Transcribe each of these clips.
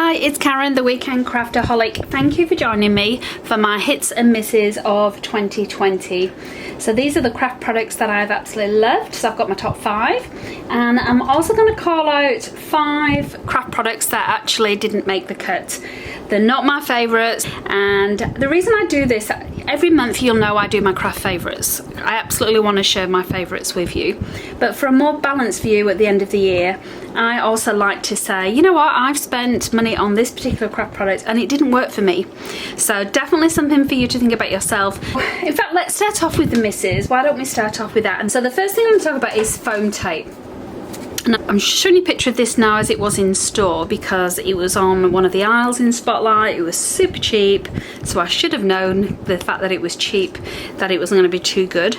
Hi, it's Karen, the Weekend Craftaholic. Thank you for joining me for my hits and misses of 2020. So these are the craft products that I've absolutely loved. So I've got my top 5, and I'm also going to call out 5 craft products that actually didn't make the cut. They're not my favourites, and the reason I do this, every month you'll know I do my craft favourites. I absolutely want to share my favourites with you, but for a more balanced view at the end of the year, I also like to say, you know what, I've spent money on this particular craft product and it didn't work for me. So definitely something for you to think about yourself. In fact, let's start off with the misses. Why don't we start off with that? And so the first thing I'm going to talk about is foam tape. And I'm showing you a picture of this now as it was in store because it was on one of the aisles in Spotlight. It was super cheap, so I should have known, the fact that it was cheap, that it wasn't going to be too good.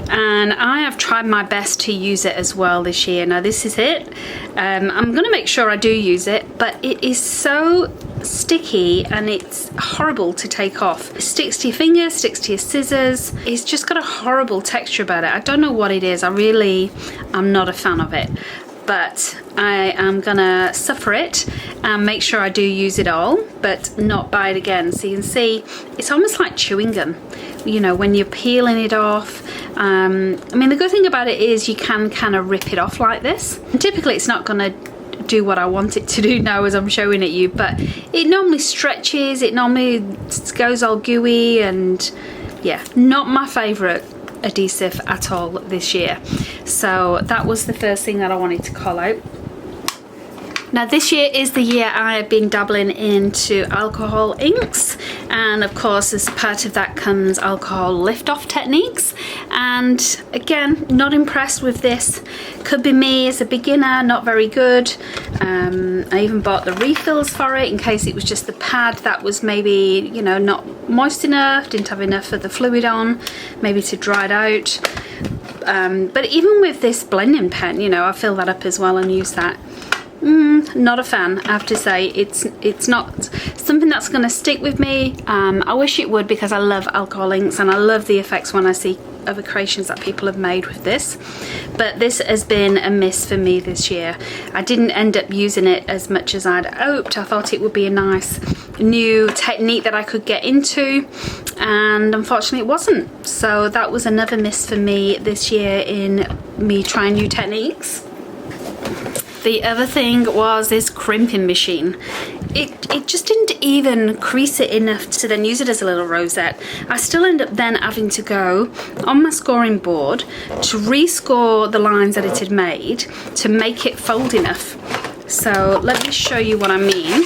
And I have tried my best to use it as well this year. Now this is it. I'm going to make sure I do use it, but it is so sticky and it's horrible to take off. It sticks to your fingers, sticks to your scissors. It's just got a horrible texture about it. I don't know what it is. I'm not a fan of it, but I am gonna suffer it and make sure I do use it all, but not buy it again. So you can see it's almost like chewing gum, you know, when you're peeling it off. I mean, the good thing about it is you can kind of rip it off like this, and typically it's not gonna do what I want it to do now as I'm showing it you, but it normally stretches, it normally goes all gooey, and yeah, not my favourite adhesive at all this year. So that was the first thing that I wanted to call out. Now this year is the year I have been dabbling into alcohol inks, and of course as part of that comes alcohol lift-off techniques, and again, not impressed with this. Could be me as a beginner, not very good. I even bought the refills for it in case it was just the pad that was maybe, you know, not moist enough, didn't have enough of the fluid on, maybe to dry it out. But even with this blending pen, you know, I fill that up as well and use that. Not a fan, I have to say. It's not something that's going to stick with me. I wish it would, because I love alcohol inks and I love the effects when I see other creations that people have made with this, but this has been a miss for me this year. I didn't end up using it as much as I'd hoped. I thought it would be a nice new technique that I could get into, and unfortunately it wasn't. So that was another miss for me this year in me trying new techniques. The other thing was this crimping machine. It just didn't even crease it enough to then use it as a little rosette. I still end up then having to go on my scoring board to rescore the lines that it had made to make it fold enough. So let me show you what I mean.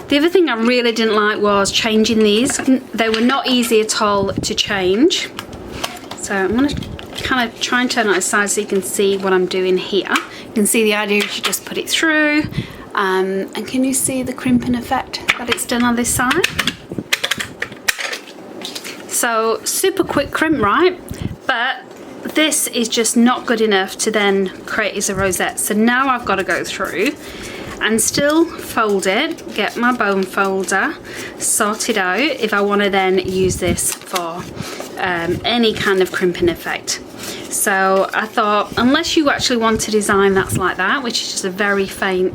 The other thing I really didn't like was changing these. They were not easy at all to change. So I'm going to kind of try and turn it aside so you can see what I'm doing here. You can see the idea is you just put it through, and can you see the crimping effect that it's done on this side? So super quick crimp, right? But this is just not good enough to then create as a rosette. So now I've got to go through and still fold it, get my bone folder, sort it out if I want to then use this for any kind of crimping effect. So I thought, unless you actually want a design that's like that, which is just a very faint,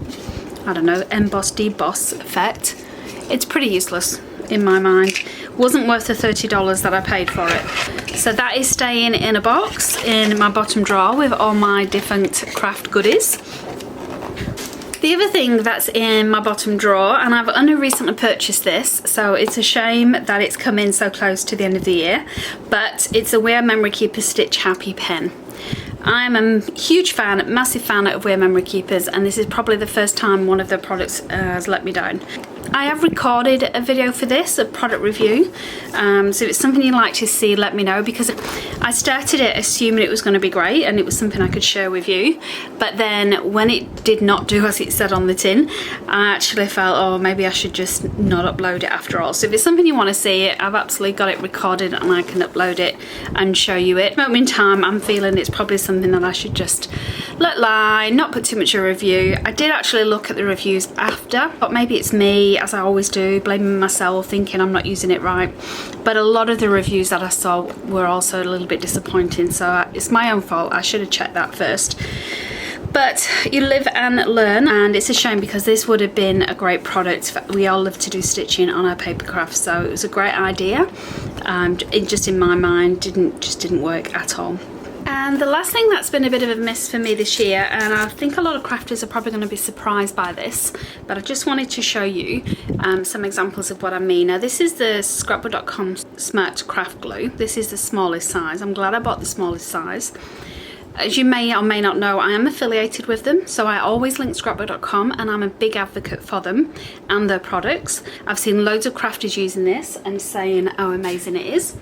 I don't know, emboss deboss effect, it's pretty useless in my mind. Wasn't worth the $30 that I paid for it. So that is staying in a box in my bottom drawer with all my different craft goodies. The other thing that's in my bottom drawer, and I've only recently purchased this, so it's a shame that it's come in so close to the end of the year, but it's a Wear Memory Keeper Stitch Happy pen. I'm a huge fan, massive fan of Wear Memory Keepers, and this is probably the first time one of their products has let me down. I have recorded a video for this, a product review, so if it's something you'd like to see, let me know, because I started it assuming it was going to be great and it was something I could share with you, but then when it did not do as it said on the tin, I actually felt, oh, maybe I should just not upload it after all. So if it's something you want to see, I've absolutely got it recorded and I can upload it and show you it. At the moment in time, I'm feeling it's probably something that I should just let lie, not put too much of a review. I did actually look at the reviews after, but maybe it's me, as I always do, blaming myself, thinking I'm not using it right. But a lot of the reviews that I saw were also a little bit disappointing, so it's my own fault. I should have checked that first. But you live and learn, and it's a shame because this would have been a great product. We all love to do stitching on our paper crafts, so it was a great idea. It just, in my mind, didn't work at all. And the last thing that's been a bit of a miss for me this year, and I think a lot of crafters are probably going to be surprised by this, but I just wanted to show you some examples of what I mean. Now this is the scrapbook.com Smart Craft Glue. This is the smallest size. I'm glad I bought the smallest size. As you may or may not know, I am affiliated with them, so I always link scrapbook.com, and I'm a big advocate for them and their products. I've seen loads of crafters using this and saying how amazing it is.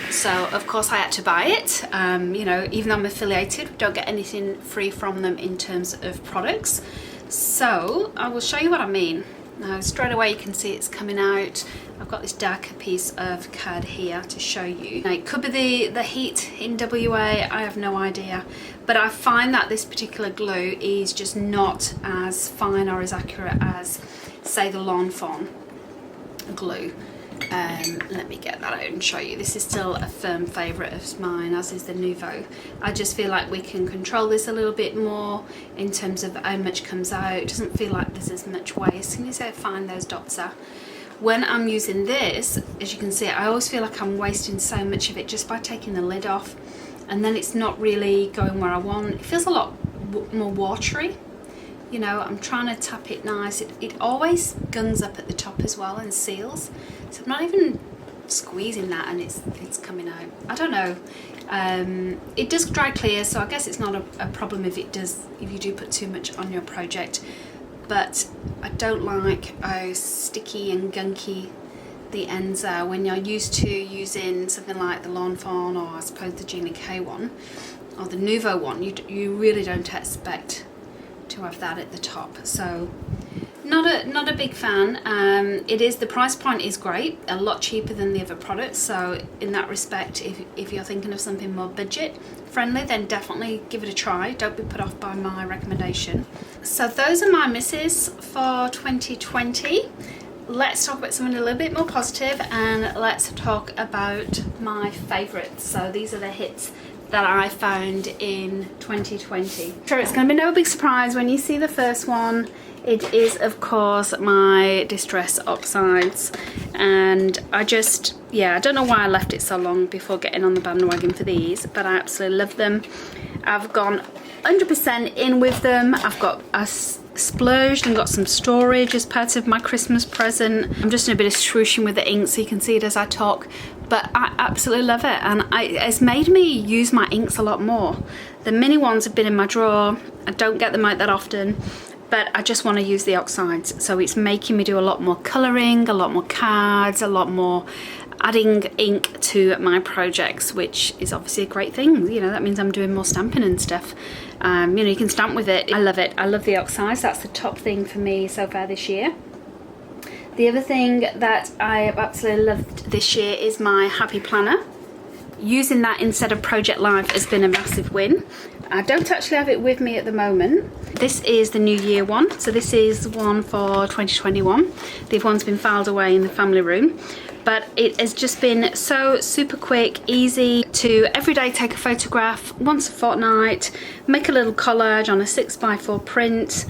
So of course I had to buy it. You know, even though I'm affiliated, we don't get anything free from them in terms of products. So I will show you what I mean. Now straight away you can see it's coming out. I've got this darker piece of card here to show you. Now it could be the heat in WA, I have no idea. But I find that this particular glue is just not as fine or as accurate as, say, the Lawn Fawn glue. Let me get that out and show you. This is still a firm favourite of mine, as is the Nouveau. I just feel like we can control this a little bit more in terms of how much comes out. It doesn't feel like there's as much waste. Can you see how fine those dots are? When I'm using this, as you can see, I always feel like I'm wasting so much of it just by taking the lid off, and then it's not really going where I want. It feels a lot more watery. You know, I'm trying to tap it nice. It always guns up at the top as well and seals. So I'm not even squeezing that and it's coming out. I don't know. It does dry clear, so I guess it's not a problem if you do put too much on your project. But I don't like how sticky and gunky the ends are when you're used to using something like the Lawn Fawn, or I suppose the Gina K one or the Nouveau one. You really don't expect to have that at the top, so not a big fan. The price point is great, a lot cheaper than the other products, so in that respect, if you're thinking of something more budget friendly, then definitely give it a try. Don't be put off by my recommendation. So those are my misses for 2020. Let's talk about something a little bit more positive, and let's talk about my favourites. So these are the hits that I found in 2020. Sure, it's going to be no big surprise when you see the first one. It is, of course, my Distress Oxides, and I don't know why I left it so long before getting on the bandwagon for these, but I absolutely love them. I've gone 100% in with them. I splurged and got some storage as part of my Christmas present. I'm just doing a bit of swooshing with the ink so you can see it as I talk, but I absolutely love it, and it's made me use my inks a lot more. The mini ones have been in my drawer. I don't get them out that often, but I just want to use the oxides, so it's making me do a lot more colouring, a lot more cards, a lot more adding ink to my projects, which is obviously a great thing. You know, that means I'm doing more stamping and stuff. You know, you can stamp with it. I love it. I love the oxides. That's the top thing for me so far this year. The other thing that I have absolutely loved this year is my Happy Planner. Using that instead of Project Life has been a massive win. I don't actually have it with me at the moment. This is the New Year one, so this is one for 2021. The other one's been filed away in the family room. But it has just been so super quick, easy to every day take a photograph, once a fortnight, make a little collage on a 6x4 print.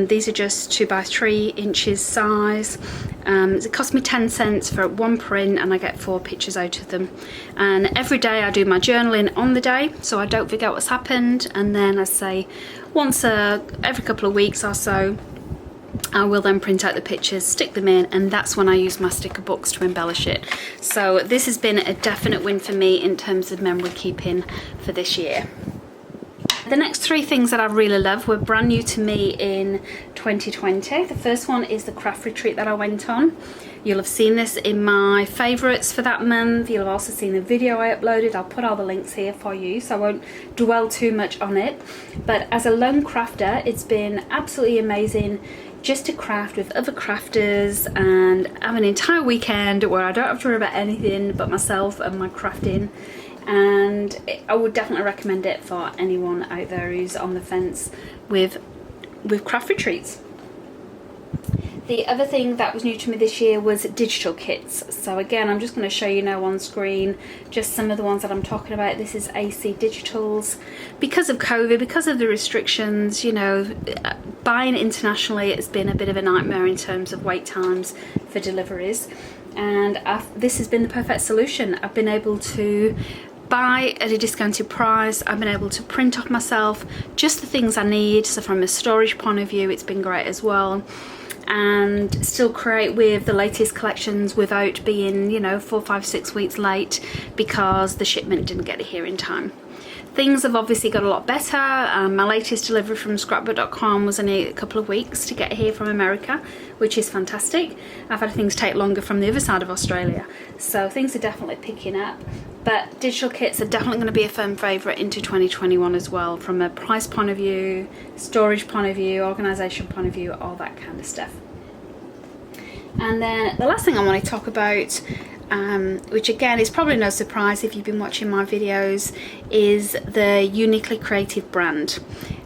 These are just 2x3 inches size. It cost me 10 cents for one print, and I get 4 pictures out of them. And every day I do my journaling on the day, so I don't forget what's happened. And then I say once every couple of weeks or so, I will then print out the pictures, stick them in, and that's when I use my sticker books to embellish it. So this has been a definite win for me in terms of memory keeping for this year. The next 3 things that I really love were brand new to me in 2020. The first one is the craft retreat that I went on. You'll have seen this in my favourites for that month. You'll have also seen the video I uploaded. I'll put all the links here for you, so I won't dwell too much on it. But as a lone crafter, it's been absolutely amazing just to craft with other crafters and have an entire weekend where I don't have to worry about anything but myself and my crafting. And I would definitely recommend it for anyone out there who's on the fence with craft retreats. The other thing that was new to me this year was digital kits. So again, I'm just going to show you now on screen just some of the ones that I'm talking about. This is AC Digitals. Because of COVID, because of the restrictions, you know, buying internationally has been a bit of a nightmare in terms of wait times for deliveries. And this has been the perfect solution. I've been able to buy at a discounted price. I've been able to print off myself just the things I need. So from a storage point of view, it's been great as well. And still create with the latest collections without being, you know, 4, 5, 6 weeks late because the shipment didn't get here in time. Things have obviously got a lot better. My latest delivery from scrapbook.com was only a couple of weeks to get here from America, which is fantastic. I've had things take longer from the other side of Australia, so things are definitely picking up. But digital kits are definitely going to be a firm favourite into 2021 as well, from a price point of view, storage point of view, organisation point of view, all that kind of stuff. And then the last thing I want to talk about, which again is probably no surprise if you've been watching my videos, is the Uniquely Creative brand.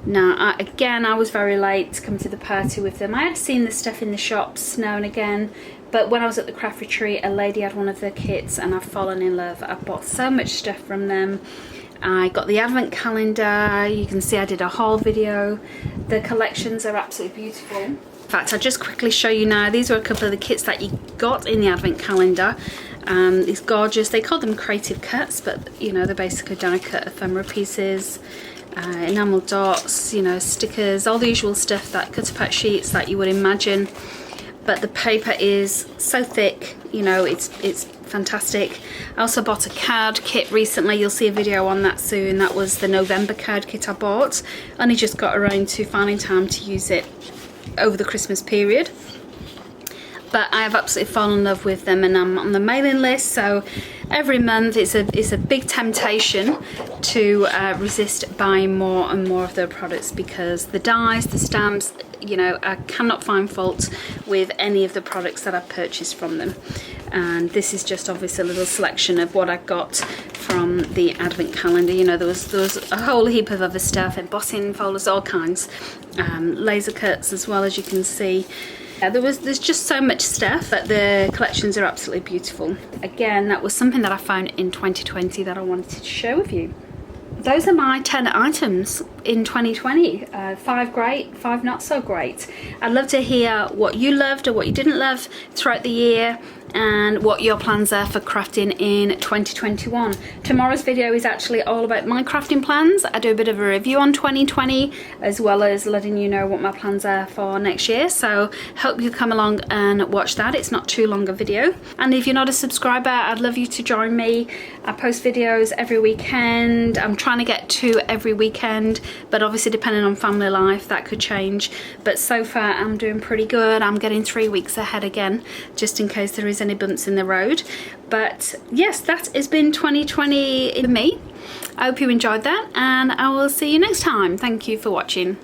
Now again, I was very late to come to the party with them. I had seen the stuff in the shops now and again, but when I was at the craft retreat, a lady had one of their kits and I've fallen in love. I've bought so much stuff from them. I got the advent calendar. You can see I did a haul video. The collections are absolutely beautiful. In fact, I'll just quickly show you now. These are a couple of the kits that you got in the advent calendar. These gorgeous, they call them creative cuts, but you know, they're basically die cut ephemera pieces, enamel dots, you know, stickers, all the usual stuff, that cut apart sheets that you would imagine. But the paper is so thick, you know, it's fantastic. I also bought a card kit recently. You'll see a video on that soon. That was the November card kit I bought. Only just got around to finding time to use it over the Christmas period. But I have absolutely fallen in love with them, and I'm on the mailing list, so every month it's a big temptation to resist buying more and more of their products, because the dies, the stamps, you know, I cannot find fault with any of the products that I've purchased from them. And this is just obviously a little selection of what I got from the advent calendar. You know, there was a whole heap of other stuff, embossing folders, all kinds, laser cuts as well, as you can see. There's just so much stuff, that the collections are absolutely beautiful. Again, that was something that I found in 2020 that I wanted to share with you. Those are my 10 items in 2020. 5 great, 5 not so great. I'd love to hear what you loved or what you didn't love throughout the year, and what your plans are for crafting in 2021. Tomorrow's video is actually all about my crafting plans. I do a bit of a review on 2020, as well as letting you know what my plans are for next year. So hope you come along and watch that. It's not too long a video. And if you're not a subscriber, I'd love you to join me. I post videos every weekend. I'm trying to get 2 every weekend, but obviously depending on family life, that could change. But so far I'm doing pretty good. I'm getting 3 weeks ahead again, just in case there is any bumps in the road. But yes, that has been 2020 in me. I hope you enjoyed that, and I will see you next time. Thank you for watching.